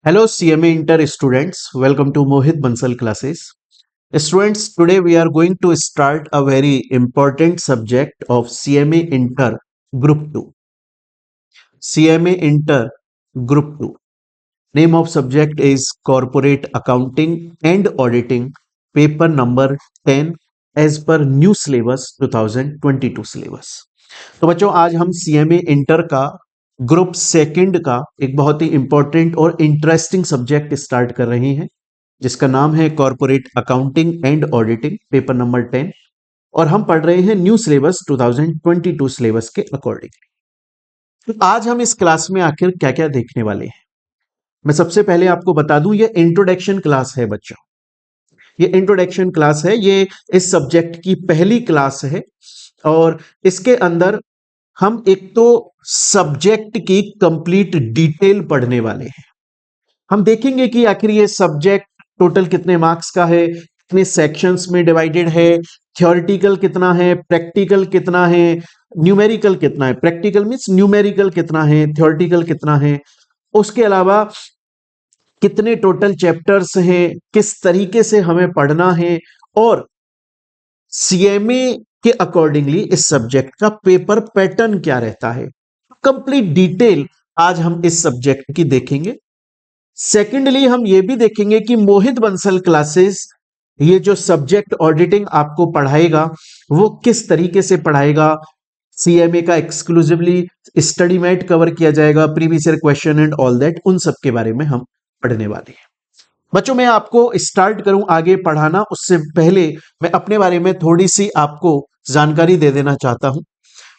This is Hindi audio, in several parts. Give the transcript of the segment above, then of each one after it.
Hello CMA Inter students, welcome to Mohit Bansal classes. Students, today we are going to start a very important subject of CMA Inter Group 2. CMA Inter Group 2. Name of subject is Corporate Accounting and Auditing, paper number 10 as per new syllabus 2022 syllabus. तो बच्चों आज हम CMA इंटर का ग्रुप सेकंड का एक बहुत ही इंपॉर्टेंट और इंटरेस्टिंग सब्जेक्ट स्टार्ट कर रहे हैं जिसका नाम है corporate accounting and auditing, paper number 10, और हम पढ़ रहे हैं न्यू सिलेबस 2022 सिलेबस के अकॉर्डिंग। तो आज हम इस क्लास में आखिर क्या क्या देखने वाले हैं, मैं सबसे पहले आपको बता दूं ये इंट्रोडक्शन क्लास है बच्चों। ये इंट्रोडक्शन क्लास है, ये इस सब्जेक्ट की पहली क्लास है और इसके अंदर हम एक तो सब्जेक्ट की कंप्लीट डिटेल पढ़ने वाले हैं। हम देखेंगे कि आखिर ये सब्जेक्ट टोटल कितने मार्क्स का है, कितने सेक्शंस में डिवाइडेड है, थ्योरेटिकल कितना है, प्रैक्टिकल कितना है, न्यूमेरिकल कितना है। प्रैक्टिकल मींस न्यूमेरिकल कितना है, थ्योरेटिकल कितना है, उसके अलावा कितने टोटल चैप्टर्स हैं, किस तरीके से हमें पढ़ना है और सीएमए के अकॉर्डिंगली इस सब्जेक्ट का पेपर पैटर्न क्या रहता है। कंप्लीट डिटेल आज हम इस सब्जेक्ट की देखेंगे। सेकेंडली हम ये भी देखेंगे कि मोहित बंसल क्लासेस ये जो सब्जेक्ट ऑडिटिंग आपको पढ़ाएगा वो किस तरीके से पढ़ाएगा। सीएमए का एक्सक्लूसिवली स्टडी मैट कवर किया जाएगा, previous year question and all that, उन सब के बारे में हम पढ़ने वाले हैं। बच्चों मैं आपको स्टार्ट करूं आगे पढ़ाना उससे पहले मैं अपने बारे में थोड़ी सी आपको जानकारी दे देना चाहता हूं।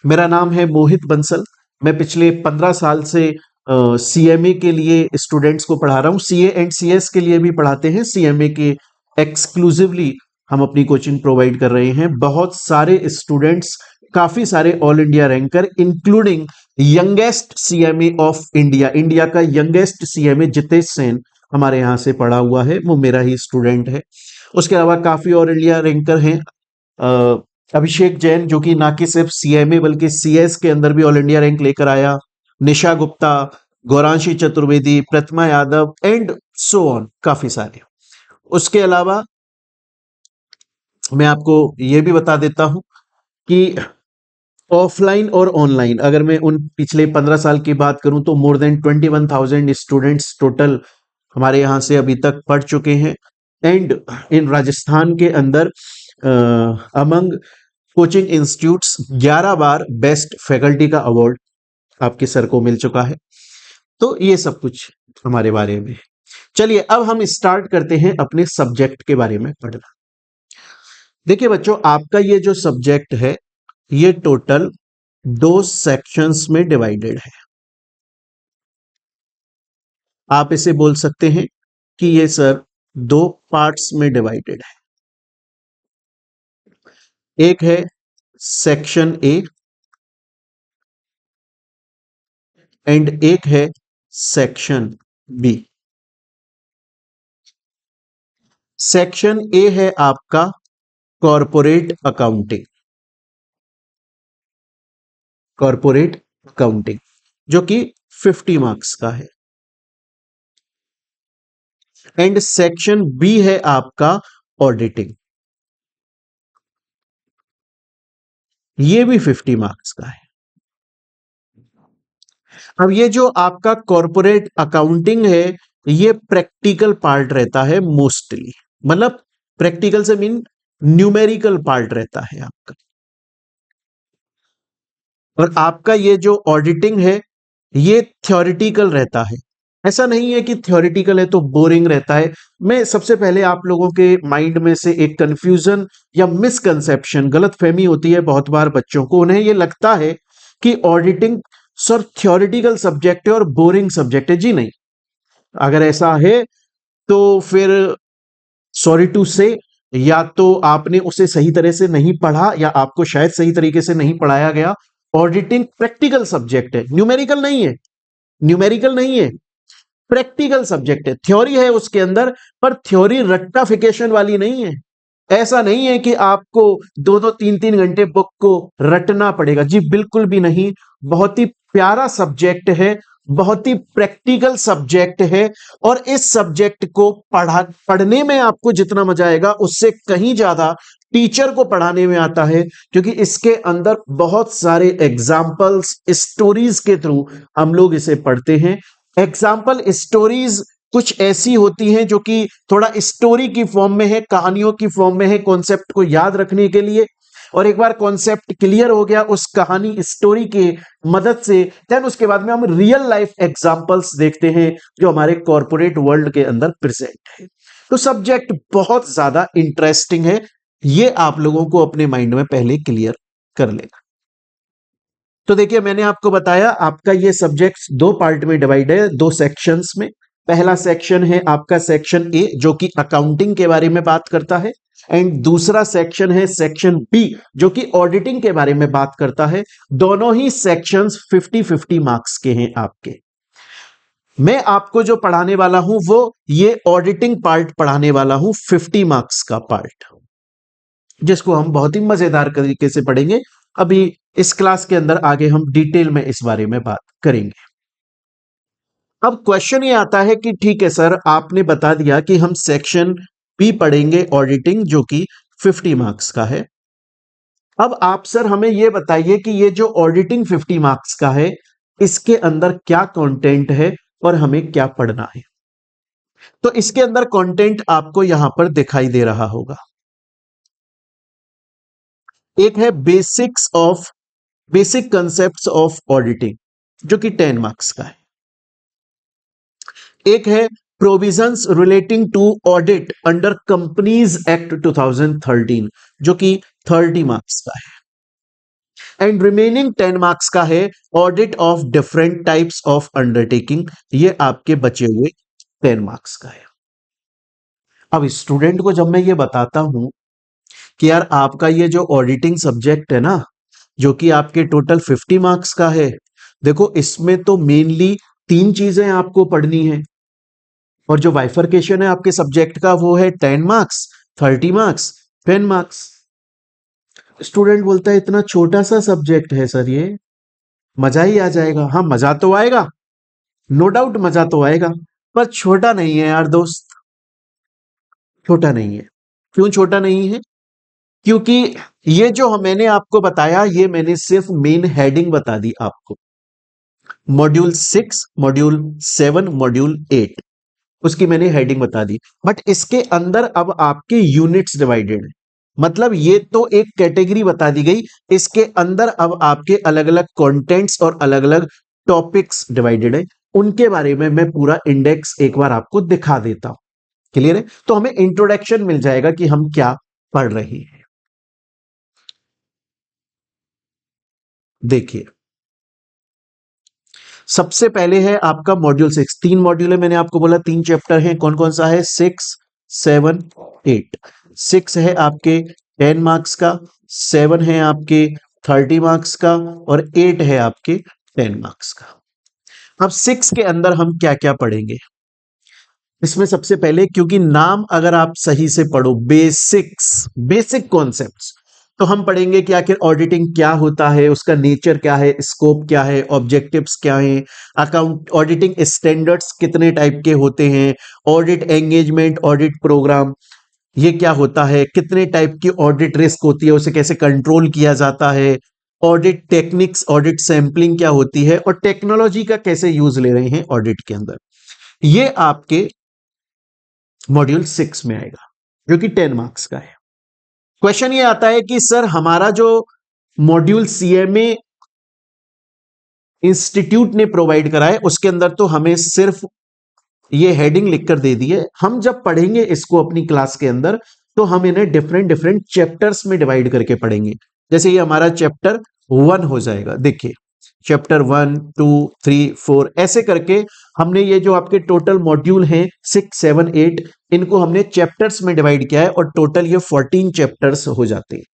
मेरा नाम है मोहित बंसल। मैं पिछले 15 साल से सीएमए के लिए स्टूडेंट्स को पढ़ा रहा हूं। सीए एंड सीएस के लिए भी पढ़ाते हैं, सीएमए के एक्सक्लूसिवली हम अपनी कोचिंग प्रोवाइड कर रहे हैं। बहुत सारे स्टूडेंट्स, काफी सारे all India ranker, including youngest CMA of India, India का यंगेस्ट सीएमए जितेश सेन हमारे यहाँ से पढ़ा हुआ है, वो मेरा ही स्टूडेंट है। उसके अलावा काफी और इंडिया रैंकर हैं। अभिषेक जैन जो कि ना कि सिर्फ सीएमए बल्कि सीएस के अंदर भी ऑल इंडिया रैंक लेकर आया, निशा गुप्ता, गौरांशी चतुर्वेदी, प्रतिमा यादव एंड सो ऑन, काफी सारे। उसके अलावा मैं आपको यह भी बता देता हूं कि ऑफलाइन और ऑनलाइन अगर मैं उन पिछले 15 साल की बात करूं तो मोर देन 21,000 स्टूडेंट्स टोटल हमारे यहाँ से अभी तक पढ़ चुके हैं। एंड इन राजस्थान के अंदर अमंग कोचिंग इंस्टीट्यूट्स 11 बार बेस्ट फैकल्टी का अवार्ड आपके सर को मिल चुका है। तो ये सब कुछ हमारे बारे में। चलिए अब हम स्टार्ट करते हैं अपने सब्जेक्ट के बारे में पढ़ना। देखिए बच्चों, आपका ये जो सब्जेक्ट है ये टोटल 2 सेक्शंस में डिवाइडेड है। आप इसे बोल सकते हैं कि ये सर 2 पार्ट्स में डिवाइडेड है। एक है सेक्शन ए एंड एक है सेक्शन बी। सेक्शन ए है आपका कॉर्पोरेट अकाउंटिंग, कॉर्पोरेट अकाउंटिंग जो कि 50 मार्क्स का है। एंड सेक्शन बी है आपका ऑडिटिंग, ये भी 50 मार्क्स का है। अब ये जो आपका कॉर्पोरेट अकाउंटिंग है ये प्रैक्टिकल पार्ट रहता है मोस्टली, मतलब प्रैक्टिकल से मीन न्यूमेरिकल पार्ट रहता है आपका। और आपका ये जो ऑडिटिंग है ये थ्योरेटिकल रहता है। ऐसा नहीं है कि थ्योरेटिकल है तो बोरिंग रहता है। मैं सबसे पहले आप लोगों के माइंड में से एक कंफ्यूजन या मिसकंसेप्शन, गलतफहमी होती है बहुत बार बच्चों को, उन्हें ये लगता है कि ऑडिटिंग सर थ्योरेटिकल सब्जेक्ट है और बोरिंग सब्जेक्ट है। जी नहीं, अगर ऐसा है तो फिर सॉरी टू से, या तो आपने उसे सही तरह से नहीं पढ़ा या आपको शायद सही तरीके से नहीं पढ़ाया गया। ऑडिटिंग प्रैक्टिकल सब्जेक्ट है, न्यूमेरिकल नहीं है, न्यूमेरिकल नहीं है, प्रैक्टिकल सब्जेक्ट है। थ्योरी है उसके अंदर, पर थ्योरी रट्टाफिकेशन वाली नहीं है। ऐसा नहीं है कि आपको 2-2 3-3 घंटे बुक को रटना पड़ेगा, जी बिल्कुल भी नहीं। बहुत ही प्यारा सब्जेक्ट है, बहुत ही प्रैक्टिकल सब्जेक्ट है और इस सब्जेक्ट को पढ़ने में आपको जितना मजा आएगा उससे कहीं ज्यादा टीचर को पढ़ाने में आता है, क्योंकि इसके अंदर बहुत सारे एग्जाम्पल्स स्टोरीज के थ्रू हम लोग इसे पढ़ते हैं। एग्जाम्पल स्टोरीज कुछ ऐसी होती हैं जो कि थोड़ा स्टोरी की फॉर्म में है, कहानियों की फॉर्म में है, कॉन्सेप्ट को याद रखने के लिए। और एक बार कॉन्सेप्ट क्लियर हो गया उस कहानी स्टोरी के मदद से, देन उसके बाद में हम रियल लाइफ एग्जांपल्स देखते हैं जो हमारे कॉर्पोरेट वर्ल्ड के अंदर प्रेजेंट है। तो सब्जेक्ट बहुत ज्यादा इंटरेस्टिंग है, ये आप लोगों को अपने माइंड में पहले क्लियर कर लेना। तो देखिए मैंने आपको बताया आपका ये सब्जेक्ट दो पार्ट में डिवाइड है, दो सेक्शंस में। पहला सेक्शन है आपका सेक्शन ए जो कि अकाउंटिंग के बारे में बात करता है, एंड दूसरा सेक्शन है सेक्शन बी जो कि ऑडिटिंग के बारे में बात करता है। दोनों ही सेक्शंस 50-50 मार्क्स के हैं आपके। मैं आपको जो पढ़ाने वाला हूं वो ये ऑडिटिंग पार्ट पढ़ाने वाला हूं, 50 मार्क्स का पार्ट, जिसको हम बहुत ही मजेदार तरीके से पढ़ेंगे। अभी इस क्लास के अंदर आगे हम डिटेल में इस बारे में बात करेंगे। अब क्वेश्चन ये आता है कि ठीक है सर, आपने बता दिया कि हम सेक्शन बी पढ़ेंगे ऑडिटिंग जो कि 50 मार्क्स का है। अब आप सर हमें ये बताइए कि ये जो ऑडिटिंग 50 मार्क्स का है इसके अंदर क्या कंटेंट है और हमें क्या पढ़ना है। तो इसके अंदर कंटेंट आपको यहां पर दिखाई दे रहा होगा। एक है बेसिक कंसेप्ट्स ऑफ ऑडिटिंग जो कि 10 मार्क्स का है। एक है provisions relating to audit under Companies Act 2013 जो कि 30 मार्क्स का है। एंड रिमेनिंग 10 मार्क्स का है audit of different types of undertaking, ये आपके बचे हुए 10 मार्क्स का है। अब स्टूडेंट को जब मैं ये बताता हूं कि यार आपका ये जो ऑडिटिंग सब्जेक्ट है ना जो कि आपके टोटल 50 मार्क्स का है, देखो इसमें तो मेनली तीन चीजें आपको पढ़नी है, और जो बाइफरकेशन है आपके सब्जेक्ट का वो है 10 मार्क्स, 30 मार्क्स, 10 मार्क्स। स्टूडेंट बोलता है इतना छोटा सा सब्जेक्ट है सर, ये मजा ही आ जाएगा। हाँ मजा तो आएगा, नो डाउट मजा तो आएगा, पर छोटा नहीं है यार दोस्त, छोटा नहीं है। क्यों छोटा नहीं है? क्योंकि ये जो मैंने आपको बताया ये मैंने सिर्फ मेन हेडिंग बता दी आपको। मॉड्यूल 6, मॉड्यूल 7, मॉड्यूल 8 उसकी मैंने हेडिंग बता दी, बट इसके अंदर अब आपके यूनिट्स डिवाइडेड है। मतलब ये तो एक कैटेगरी बता दी गई, इसके अंदर अब आपके अलग अलग कंटेंट्स और अलग अलग टॉपिक्स डिवाइडेड है। उनके बारे में मैं पूरा इंडेक्स एक बार आपको दिखा देता हूं। क्लियर है? तो हमें इंट्रोडक्शन मिल जाएगा कि हम क्या पढ़ रहे हैं। देखिए सबसे पहले है आपका मॉड्यूल 6। तीन मॉड्यूल है, मैंने आपको बोला तीन चैप्टर हैं। कौन कौन सा है? 6, 7, 8। 6 है आपके 10 मार्क्स का, 7 है आपके 30 मार्क्स का, और 8 है आपके 10 मार्क्स का। अब 6 के अंदर हम क्या क्या पढ़ेंगे? इसमें सबसे पहले, क्योंकि नाम अगर आप सही से पढ़ो, बेसिक कॉन्सेप्ट्स, तो हम पढ़ेंगे कि आखिर ऑडिटिंग क्या होता है, उसका नेचर क्या है, स्कोप क्या है, ऑब्जेक्टिव्स क्या हैं, अकाउंट ऑडिटिंग स्टैंडर्ड्स कितने टाइप के होते हैं, ऑडिट एंगेजमेंट, ऑडिट प्रोग्राम ये क्या होता है, कितने टाइप की ऑडिट रिस्क होती है, उसे कैसे कंट्रोल किया जाता है, ऑडिट टेक्निक्स, ऑडिट सैंपलिंग क्या होती है, और टेक्नोलॉजी का कैसे यूज ले रहे हैं ऑडिट के अंदर। ये आपके मॉड्यूल 6 में आएगा जो कि 10 मार्क्स का है। क्वेश्चन ये आता है कि सर हमारा जो मॉड्यूल सीएमए इंस्टीट्यूट ने प्रोवाइड करा है उसके अंदर तो हमें सिर्फ ये हेडिंग लिखकर दे दी है, हम जब पढ़ेंगे इसको अपनी क्लास के अंदर तो हम इन्हें डिफरेंट डिफरेंट चैप्टर्स में डिवाइड करके पढ़ेंगे। जैसे ये हमारा चैप्टर 1 हो जाएगा, देखिए चैप्टर 1, 2, 3, 4 ऐसे करके हमने ये जो आपके टोटल मॉड्यूल हैं 6, 7, 8 इनको हमने चैप्टर्स में डिवाइड किया है, और टोटल ये 14 चैप्टर्स हो जाते हैं।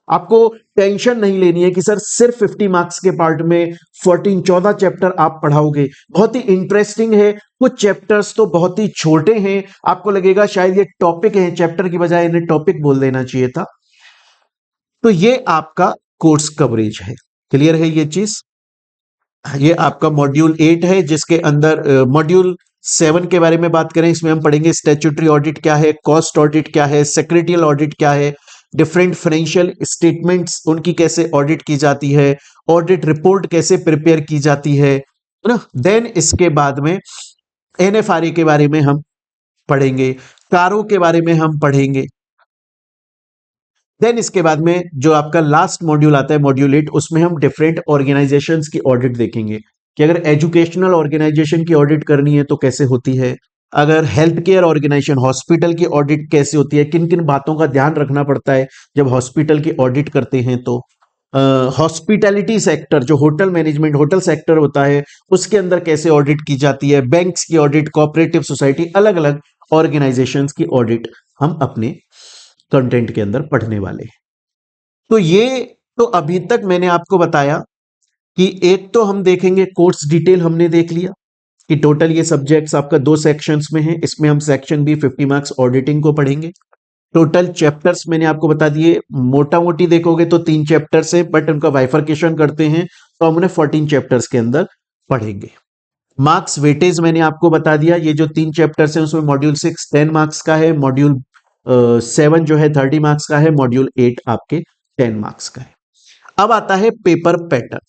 आपको टेंशन नहीं लेनी है कि सर सिर्फ 50 मार्क्स के पार्ट में 14 चैप्टर आप पढ़ाओगे। बहुत ही इंटरेस्टिंग है, कुछ चैप्टर्स तो बहुत ही छोटे हैं, आपको लगेगा शायद ये टॉपिक है, चैप्टर की बजाय इन्हें टॉपिक बोल देना चाहिए था। तो ये आपका कोर्स कवरेज है। क्लियर है ये चीज? ये आपका मॉड्यूल 8 है, जिसके अंदर मॉड्यूल 7 के बारे में बात करें, इसमें हम पढ़ेंगे स्टैट्यूटरी ऑडिट क्या है, कॉस्ट ऑडिट क्या है, सेक्रेटरियल ऑडिट क्या है, डिफरेंट फाइनेंशियल स्टेटमेंट्स उनकी कैसे ऑडिट की जाती है, ऑडिट रिपोर्ट कैसे प्रिपेयर की जाती है ना। देन इसके बाद में एनएफआरए के बारे में हम पढ़ेंगे, कारों के बारे में हम पढ़ेंगे। देन इसके बाद में जो आपका लास्ट मॉड्यूल आता है मॉड्यूल 8, उसमें हम डिफरेंट ऑर्गेनाइजेशंस की ऑडिट देखेंगे कि अगर एजुकेशनल ऑर्गेनाइजेशन की ऑडिट करनी है तो कैसे होती है, अगर हेल्थ केयर ऑर्गेनाइजेशन हॉस्पिटल की ऑडिट कैसे होती है, किन किन बातों का ध्यान रखना पड़ता है जब हॉस्पिटल की ऑडिट करते हैं। तो हॉस्पिटैलिटी सेक्टर, जो होटल मैनेजमेंट होटल सेक्टर होता है, उसके अंदर कैसे ऑडिट की जाती है, बैंक्स की ऑडिट, कोऑपरेटिव सोसाइटी, अलग अलग ऑर्गेनाइजेशंस की ऑडिट हम अपने कंटेंट के अंदर पढ़ने वाले हैं। तो ये तो अभी तक मैंने आपको बताया कि एक तो हम देखेंगे कोर्स डिटेल, हमने देख लिया कि टोटल ये सब्जेक्ट्स आपका 2 सेक्शंस में है, इसमें हम सेक्शन बी 50 मार्क्स ऑडिटिंग को पढ़ेंगे। टोटल चैप्टर्स मैंने आपको बता दिए, मोटा मोटी देखोगे तो 3 चैप्टर्स है, बट उनका बाइफरकेशन करते हैं तो हम उन्हें 14 चैप्टर्स के अंदर पढ़ेंगे। मार्क्स वेटेज मैंने आपको बता दिया, ये जो 3 चैप्टर्स हैं उसमें मॉड्यूल 6 10 मार्क्स का है, मॉड्यूल 7 जो है 30 मार्क्स का है, मॉड्यूल 8 आपके 10 मार्क्स का है। अब आता है पेपर पैटर्न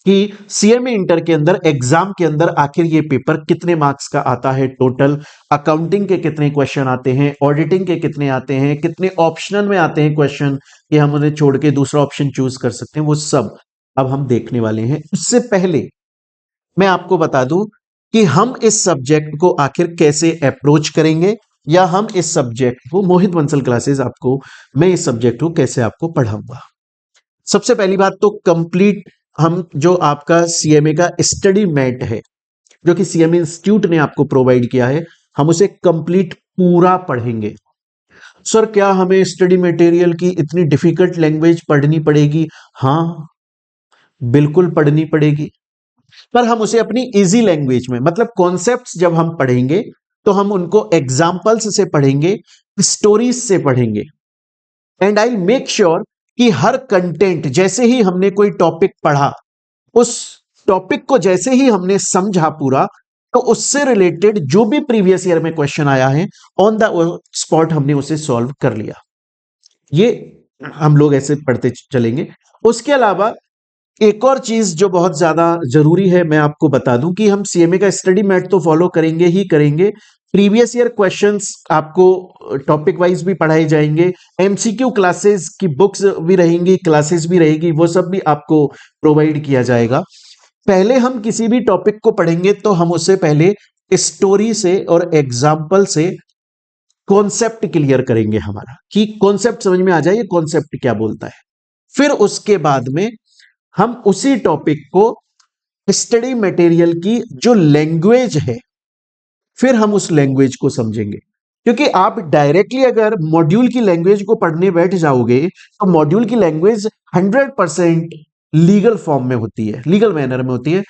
कि सीएमए इंटर के अंदर एग्जाम के अंदर आखिर ये पेपर कितने मार्क्स का आता है, टोटल अकाउंटिंग के कितने क्वेश्चन आते हैं, ऑडिटिंग के कितने आते हैं, कितने ऑप्शनल में आते हैं क्वेश्चन कि हम उन्हें छोड़ के दूसरा ऑप्शन चूज कर सकते हैं, वो सब अब हम देखने वाले हैं। उससे पहले मैं आपको बता दूं कि हम इस सब्जेक्ट को आखिर कैसे अप्रोच करेंगे, या हम इस सब्जेक्ट को मोहित बंसल क्लासेस आपको, मैं इस सब्जेक्ट को कैसे आपको पढ़ाऊंगा। सबसे पहली बात तो कंप्लीट हम जो आपका सीएमए का स्टडी मैट है, जो कि सीएमए इंस्टीट्यूट ने आपको प्रोवाइड किया है, हम उसे कंप्लीट पूरा पढ़ेंगे। सर क्या हमें स्टडी मटेरियल की इतनी डिफिकल्ट लैंग्वेज पढ़नी पड़ेगी? हाँ, बिल्कुल पढ़नी पड़ेगी, पर हम उसे अपनी इजी लैंग्वेज में, मतलब कॉन्सेप्ट्स जब हम पढ़ेंगे तो हम उनको एग्जाम्पल्स से पढ़ेंगे, स्टोरीज से पढ़ेंगे। एंड आई मेक श्योर कि हर कंटेंट, जैसे ही हमने कोई टॉपिक पढ़ा, उस टॉपिक को जैसे ही हमने समझा पूरा, तो उससे रिलेटेड जो भी प्रीवियस ईयर में क्वेश्चन आया है, ऑन द स्पॉट हमने उसे सॉल्व कर लिया। ये हम लोग ऐसे पढ़ते चलेंगे। उसके अलावा एक और चीज जो बहुत ज्यादा जरूरी है, मैं आपको बता दूं कि हम सीएमए का स्टडी मैट तो फॉलो करेंगे ही करेंगे, प्रीवियस ईयर क्वेश्चंस आपको टॉपिक वाइज भी पढ़ाए जाएंगे, एमसीक्यू क्लासेस की बुक्स भी रहेंगी, क्लासेस भी रहेगी, वो सब भी आपको प्रोवाइड किया जाएगा। पहले हम किसी भी टॉपिक को पढ़ेंगे तो हम उसे पहले स्टोरी से और एग्जाम्पल से कॉन्सेप्ट क्लियर करेंगे हमारा, कि कॉन्सेप्ट समझ में आ जाए ये कॉन्सेप्ट क्या बोलता है। फिर उसके बाद में हम उसी टॉपिक को, स्टडी मटेरियल की जो लैंग्वेज है, फिर हम उस लैंग्वेज को समझेंगे। क्योंकि आप डायरेक्टली अगर मॉड्यूल की लैंग्वेज को पढ़ने बैठ जाओगे तो मॉड्यूल की लैंग्वेज 100% लीगल फॉर्म में होती है, लीगल मैनर में होती है।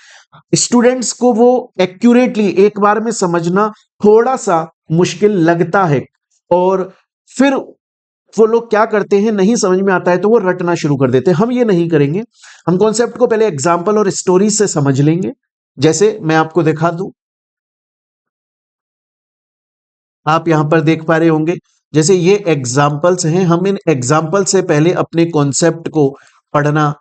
स्टूडेंट्स को वो एक्यूरेटली एक बार में समझना थोड़ा सा मुश्किल लगता है, और फिर वो लोग क्या करते हैं, नहीं समझ में आता है तो वो रटना शुरू कर देते हैं। हम ये नहीं करेंगे, हम कॉन्सेप्ट को पहले एग्जाम्पल और स्टोरी से समझ लेंगे। जैसे मैं आपको दिखा दूं, आप यहां पर देख पा रहे होंगे, जैसे ये एग्जाम्पल्स हैं, हम इन एग्जाम्पल से पहले अपने कॉन्सेप्ट को पढ़ना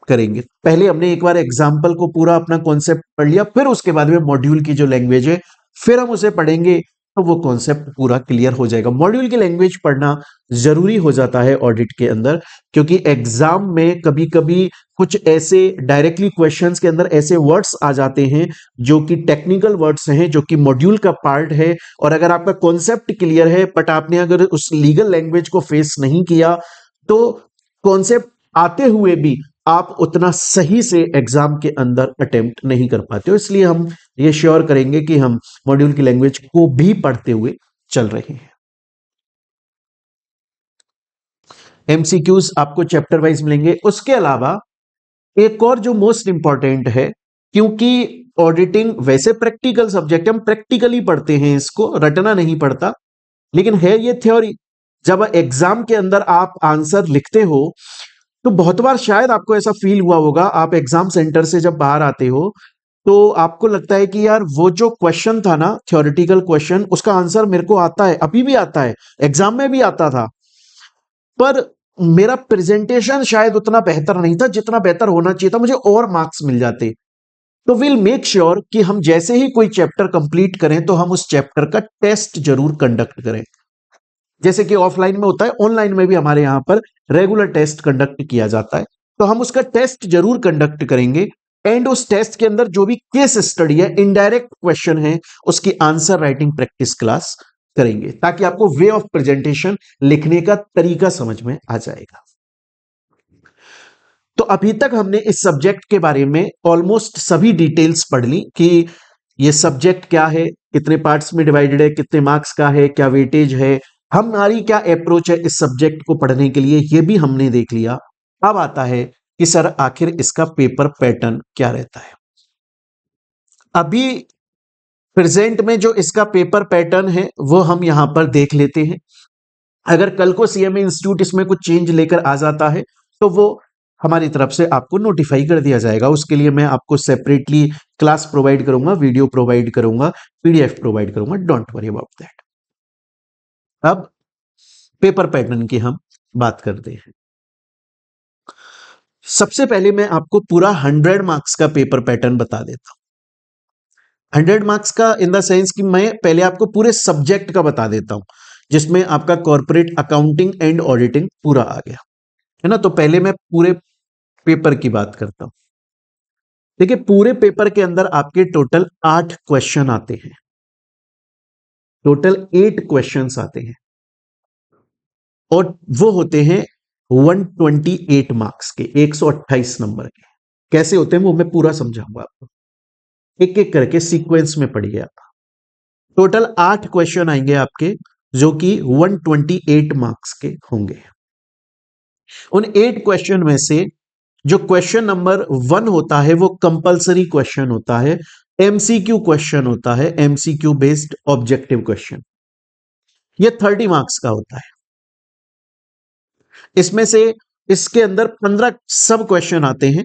करेंगे। पहले हमने एक बार एग्जाम्पल को पूरा अपना कॉन्सेप्ट पढ़ लिया, फिर उसके बाद में मॉड्यूल की जो लैंग्वेज है फिर हम उसे पढ़ेंगे, तो वो कॉन्सेप्ट पूरा क्लियर हो जाएगा। मॉड्यूल की लैंग्वेज पढ़ना जरूरी हो जाता है ऑडिट के अंदर, क्योंकि एग्जाम में कभी कभी कुछ ऐसे डायरेक्टली क्वेश्चंस के अंदर ऐसे वर्ड्स आ जाते हैं जो कि टेक्निकल वर्ड्स हैं, जो कि मॉड्यूल का पार्ट है, और अगर आपका कॉन्सेप्ट क्लियर है बट आपने अगर उस लीगल लैंग्वेज को फेस नहीं किया, तो कॉन्सेप्ट आते हुए भी आप उतना सही से एग्जाम के अंदर अटेम्प्ट नहीं कर पाते हो। इसलिए हम ये श्योर करेंगे कि हम मॉड्यूल की लैंग्वेज को भी पढ़ते हुए चल रहे हैं। एमसीक्यूज आपको चैप्टर वाइज मिलेंगे। उसके अलावा एक और जो मोस्ट इंपॉर्टेंट है, क्योंकि ऑडिटिंग वैसे प्रैक्टिकल सब्जेक्ट, हम प्रैक्टिकली पढ़ते हैं, इसको रटना नहीं पड़ता, लेकिन है ये थ्योरी। जब एग्जाम के अंदर आप आंसर लिखते हो तो बहुत बार शायद आपको ऐसा फील हुआ होगा, आप एग्जाम सेंटर से जब बाहर आते हो तो आपको लगता है कि यार वो जो क्वेश्चन था ना, थ्योरेटिकल क्वेश्चन, उसका आंसर मेरे को आता है, अभी भी आता है, एग्जाम में भी आता था, पर मेरा प्रेजेंटेशन शायद उतना बेहतर नहीं था जितना बेहतर होना चाहिए था, मुझे और मार्क्स मिल जाते। तो विल मेक श्योर कि हम जैसे ही कोई चैप्टर कंप्लीट करें तो हम उस चैप्टर का टेस्ट जरूर कंडक्ट करें। जैसे कि ऑफलाइन में होता है, ऑनलाइन में भी हमारे यहां पर रेगुलर टेस्ट कंडक्ट किया जाता है, तो हम उसका टेस्ट जरूर कंडक्ट करेंगे। एंड उस टेस्ट के अंदर जो भी केस स्टडी है, इनडायरेक्ट क्वेश्चन है, उसकी आंसर राइटिंग प्रैक्टिस क्लास करेंगे, ताकि आपको वे ऑफ प्रेजेंटेशन, लिखने का तरीका समझ में आ जाएगा। तो अभी तक हमने इस सब्जेक्ट के बारे में ऑलमोस्ट सभी डिटेल्स पढ़ ली कि ये सब्जेक्ट क्या है, कितने पार्ट्स में डिवाइडेड है, कितने मार्क्स का है, क्या वेटेज है, हमारी क्या अप्रोच है इस सब्जेक्ट को पढ़ने के लिए, ये भी हमने देख लिया। अब आता है कि सर आखिर इसका पेपर पैटर्न क्या रहता है। अभी प्रेजेंट में जो इसका पेपर पैटर्न है वो हम यहां पर देख लेते हैं। अगर कल को सीएमए इंस्टीट्यूट इसमें कुछ चेंज लेकर आ जाता है तो वो हमारी तरफ से आपको नोटिफाई कर दिया जाएगा। उसके लिए मैं आपको सेपरेटली क्लास प्रोवाइड करूंगा, वीडियो प्रोवाइड करूंगा, पीडीएफ प्रोवाइड करूंगा, डोंट वरी अबाउट दैट। अब पेपर पैटर्न की हम बात करते हैं। सबसे पहले मैं आपको पूरा 100 मार्क्स का पेपर पैटर्न बता देता हूं। 100 मार्क्स का इन द सेंस कि मैं पहले आपको पूरे सब्जेक्ट का बता देता हूं, जिसमें आपका कॉर्पोरेट अकाउंटिंग एंड ऑडिटिंग पूरा आ गया है ना। तो पहले मैं पूरे पेपर की बात करता हूं। देखिए, पूरे पेपर के अंदर आपके टोटल 8 क्वेश्चन आते हैं, टोटल 8 क्वेश्चंस आते हैं, और वो होते हैं 128 मार्क्स के, 128 नंबर के। कैसे होते हैं वो मैं पूरा समझाऊंगा आपको, एक एक करके सीक्वेंस में पढ़िए आप। टोटल 8 क्वेश्चन आएंगे आपके, जो कि 128 मार्क्स के होंगे। उन 8 क्वेश्चन में से जो क्वेश्चन नंबर 1 होता है वो कंपलसरी क्वेश्चन होता है, एमसीक्यू क्वेश्चन होता है, एमसीक्यू बेस्ड ऑब्जेक्टिव क्वेश्चन। ये 30 मार्क्स का होता है। इसमें से इसके अंदर 15 सब क्वेश्चन आते हैं,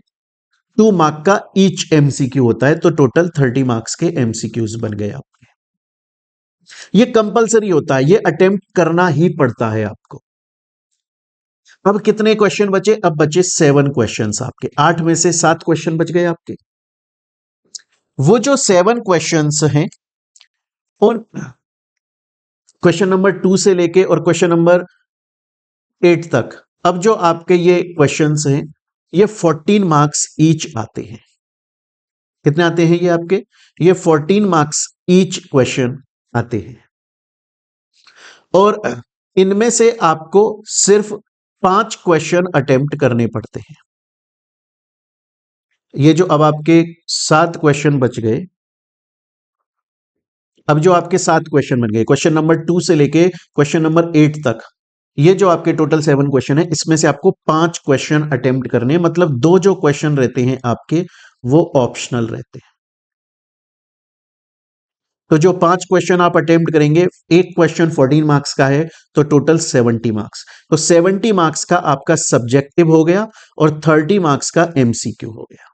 2 मार्क का ईच एमसीक्यू होता है, तो टोटल 30 मार्क्स के एमसीक्यूज बन गए आपके। ये कंपलसरी होता है, ये अटेम्प्ट करना ही पड़ता है आपको। अब कितने क्वेश्चन बचे? अब बचे 7 क्वेश्चंस आपके, 8 में से 7 क्वेश्चन बच गए आपके। वो जो 7 क्वेश्चंस हैं, और क्वेश्चन नंबर 2 से लेके और क्वेश्चन नंबर 8 तक, अब जो आपके ये क्वेश्चंस हैं, ये 14 मार्क्स ईच आते हैं। कितने आते हैं ये आपके? ये 14 मार्क्स ईच क्वेश्चन आते हैं, और इनमें से आपको सिर्फ 5 क्वेश्चन अटेम्प्ट करने पड़ते हैं। ये जो अब आपके 7 क्वेश्चन बच गए, अब जो आपके 7 क्वेश्चन बन गए, क्वेश्चन नंबर 2 से लेके क्वेश्चन नंबर 8 तक, ये जो आपके टोटल 7 क्वेश्चन है, इसमें से आपको 5 क्वेश्चन अटेम्प्ट करने हैं। मतलब 2 जो क्वेश्चन रहते हैं आपके, वो ऑप्शनल रहते हैं। तो जो 5 क्वेश्चन आप अटेम्प्ट करेंगे, एक क्वेश्चन 14 मार्क्स का है, तो टोटल 70 मार्क्स। तो 70 मार्क्स का आपका सब्जेक्टिव हो गया और 30 मार्क्स का एमसीक्यू हो गया।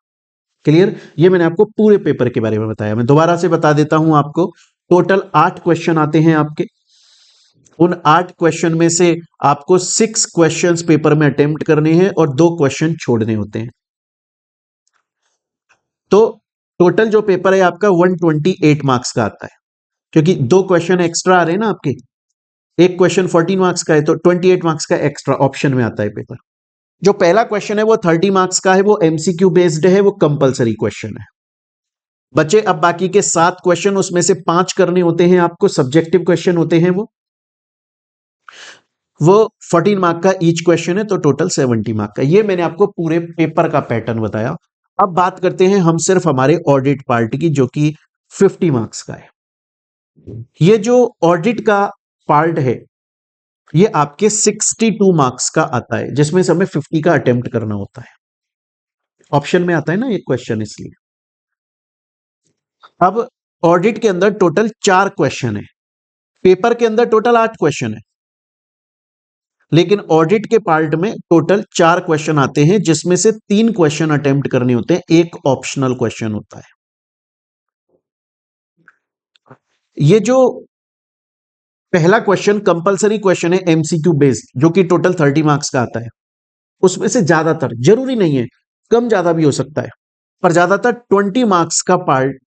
क्लियर? ये मैंने आपको पूरे पेपर के बारे में बताया। मैं दोबारा से बता देता हूं आपको। टोटल 8 क्वेश्चन आते हैं आपके। उन 8 क्वेश्चन में से आपको 6 क्वेश्चंस पेपर में अटेम्प्ट करने हैं और 2 क्वेश्चन छोड़ने होते हैं। तो टोटल जो पेपर है आपका 128 मार्क्स का आता है, क्योंकि 2 क्वेश्चन एक्स्ट्रा आ रहे हैं ना आपके। एक क्वेश्चन 14 मार्क्स का है, तो 28 मार्क्स का एक्स्ट्रा ऑप्शन में आता है पेपर। जो पहला क्वेश्चन है वो 30 मार्क्स का है, वो एमसीक्यू बेस्ड है, वो कंपलसरी क्वेश्चन है। बचे अब बाकी के 7 क्वेश्चन, उसमें से 5 करने होते हैं आपको, सब्जेक्टिव क्वेश्चन होते हैं वो 14 मार्क का ईच क्वेश्चन है, तो टोटल 70 मार्क का। ये मैंने आपको पूरे पेपर का पैटर्न बताया। अब बात करते हैं हम सिर्फ हमारे ऑडिट पार्ट की, जो कि 50 मार्क्स का है। ये जो ऑडिट का पार्ट है, ये आपके 62 मार्क्स का आता है, जिसमें से हमें 50 का अटेम्प्ट करना होता है। ऑप्शन में आता है ना ये क्वेश्चन, इसलिए। अब ऑडिट के अंदर टोटल 4 क्वेश्चन है, पेपर के अंदर टोटल 8 क्वेश्चन है। लेकिन ऑडिट के पार्ट में टोटल 4 क्वेश्चन आते हैं, जिसमें से 3 क्वेश्चन अटेम्प्ट करने होते हैं, एक ऑप्शनल क्वेश्चन होता है। ये जो पहला क्वेश्चन कंपलसरी क्वेश्चन है एमसीक्यू बेस्ड, जो कि टोटल 30 मार्क्स का आता है। उसमें से ज्यादातर, जरूरी नहीं है, कम ज्यादा भी हो सकता है, पर ज्यादातर 20 मार्क्स का पार्ट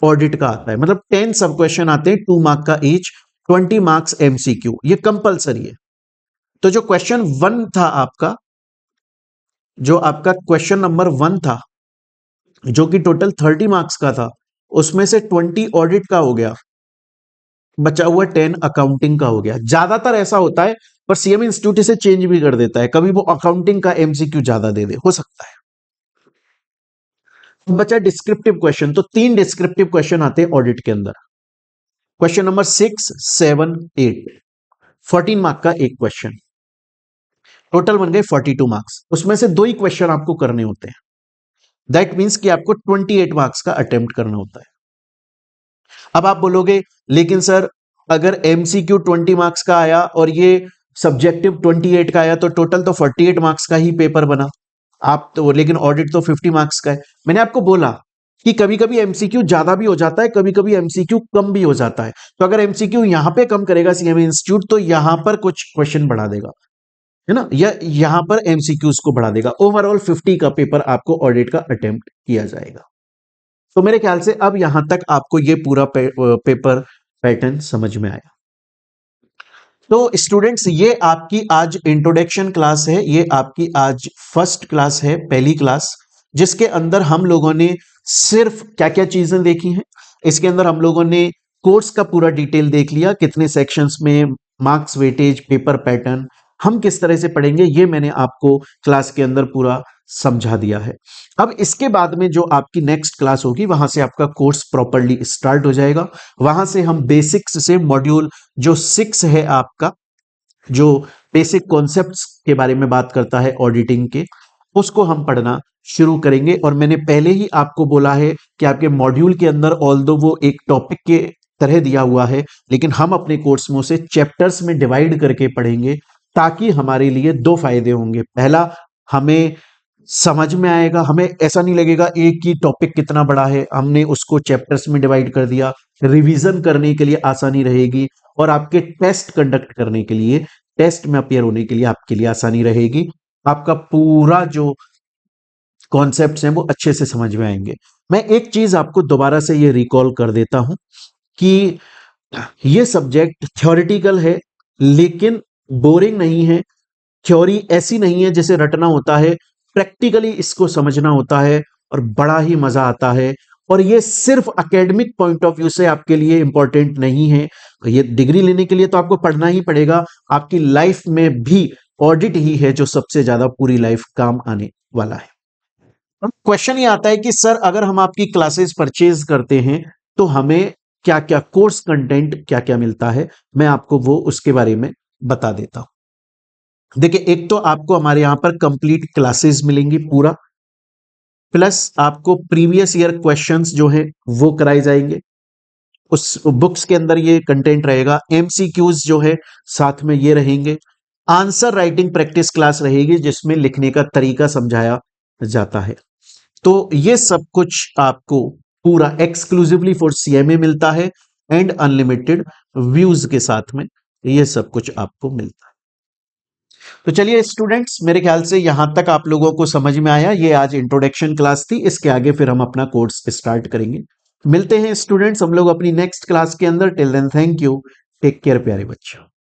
ऑडिट का आता है। मतलब 10 सब क्वेश्चन आते हैं, 2 मार्क का ईच, 20 मार्क्स एमसीक्यू, ये कंपलसरी है। तो जो क्वेश्चन 1 था आपका, जो आपका क्वेश्चन नंबर 1 था, जो कि टोटल 30 मार्क्स का था, उसमें से 20 ऑडिट का हो गया, बचा हुआ 10 अकाउंटिंग का हो गया। ज्यादातर ऐसा होता है, पर सीएमए इंस्टीट्यूट इसे चेंज भी कर देता है, कभी वो अकाउंटिंग का एमसीक्यू ज्यादा दे दे, हो सकता है। बचा डिस्क्रिप्टिव क्वेश्चन, तो 3 डिस्क्रिप्टिव क्वेश्चन आते हैं ऑडिट के अंदर। क्वेश्चन नंबर 6, 7, 8, 14 मार्क का एक क्वेश्चन, टोटल बन गए 42 मार्क्स। उसमें से 2 ही क्वेश्चन आपको करने होते हैं, दैट मीन्स कि आपको 28 मार्क्स का अटेम्प्ट करना होता है। अब आप बोलोगे, लेकिन सर अगर एमसीक्यू 20 मार्क्स का आया और ये सब्जेक्टिव 28 का आया, तो टोटल तो 48 मार्क्स का ही पेपर बना। आप तो, लेकिन ऑडिट तो 50 मार्क्स का है। मैंने आपको बोला कि कभी कभी एमसीक्यू ज्यादा भी हो जाता है, कभी कभी एमसीक्यू कम भी हो जाता है। तो अगर एमसीक्यू यहां पे कम करेगा सीएमए इंस्टीट्यूट, तो यहां पर कुछ क्वेश्चन बढ़ा देगा, है ना, या यहां पर एमसीक्यूज को बढ़ा देगा। ओवरऑल 50 का पेपर आपको ऑडिट का अटेम्प्ट किया जाएगा। तो मेरे ख्याल से अब यहां तक आपको ये पूरा पेपर पैटर्न समझ में आया। तो स्टूडेंट्स, ये आपकी आज इंट्रोडक्शन क्लास है, ये आपकी आज फर्स्ट क्लास है, पहली क्लास, जिसके अंदर हम लोगों ने सिर्फ क्या क्या चीजें देखी हैं। इसके अंदर हम लोगों ने कोर्स का पूरा डिटेल देख लिया, कितने सेक्शंस में, मार्क्स वेटेज, पेपर पैटर्न, हम किस तरह से पढ़ेंगे, ये मैंने आपको क्लास के अंदर पूरा समझा दिया है। अब इसके बाद में जो आपकी नेक्स्ट क्लास होगी, वहां से आपका कोर्स प्रॉपरली स्टार्ट हो जाएगा। वहां से हम बेसिक्स से मॉड्यूल जो 6 है आपका, जो बेसिक कॉन्सेप्ट्स के बारे में बात करता है ऑडिटिंग के, उसको हम पढ़ना शुरू करेंगे। और मैंने पहले ही आपको बोला है कि आपके मॉड्यूल के अंदर ऑल्दो वो एक टॉपिक के तरह दिया हुआ है, लेकिन हम अपने कोर्स में उसे चैप्टर्स में डिवाइड करके पढ़ेंगे, ताकि हमारे लिए 2 फायदे होंगे। पहला, हमें समझ में आएगा, हमें ऐसा नहीं लगेगा एक ही टॉपिक कितना बड़ा है, हमने उसको चैप्टर्स में डिवाइड कर दिया। रिवीजन करने के लिए आसानी रहेगी, और आपके टेस्ट कंडक्ट करने के लिए, टेस्ट में अपियर होने के लिए आपके लिए आसानी रहेगी। आपका पूरा जो कॉन्सेप्ट्स हैं वो अच्छे से समझ में आएंगे। मैं एक चीज आपको दोबारा से ये रिकॉल कर देता हूं कि ये सब्जेक्ट थ्योरेटिकल है, लेकिन बोरिंग नहीं है। थ्योरी ऐसी नहीं है जैसे रटना होता है, प्रैक्टिकली इसको समझना होता है, और बड़ा ही मजा आता है। और ये सिर्फ एकेडमिक पॉइंट ऑफ व्यू से आपके लिए इंपॉर्टेंट नहीं है। ये डिग्री लेने के लिए तो आपको पढ़ना ही पड़ेगा, आपकी लाइफ में भी ऑडिट ही है जो सबसे ज्यादा पूरी लाइफ काम आने वाला है। अब क्वेश्चन ये आता है कि सर अगर हम आपकी क्लासेस परचेज करते हैं, तो हमें क्या क्या कोर्स कंटेंट क्या क्या मिलता है। मैं आपको वो उसके बारे में बता देता हूं। देखिए, एक तो आपको हमारे यहां पर कंप्लीट क्लासेस मिलेंगी पूरा, प्लस आपको प्रीवियस ईयर क्वेश्चंस जो है वो कराए जाएंगे। उस बुक्स के अंदर ये कंटेंट रहेगा। एमसीक्यूज जो है साथ में ये रहेंगे। आंसर राइटिंग प्रैक्टिस क्लास रहेगी, जिसमें लिखने का तरीका समझाया जाता है। तो ये सब कुछ आपको पूरा एक्सक्लूसिवली फॉर सीएमए मिलता है, एंड अनलिमिटेड व्यूज के साथ में ये सब कुछ आपको मिलता है। तो चलिए स्टूडेंट्स, मेरे ख्याल से यहां तक आप लोगों को समझ में आया। ये आज इंट्रोडक्शन क्लास थी, इसके आगे फिर हम अपना कोर्स स्टार्ट करेंगे। मिलते हैं स्टूडेंट्स हम लोग अपनी नेक्स्ट क्लास के अंदर। Till then thank you, take care प्यारे बच्चों।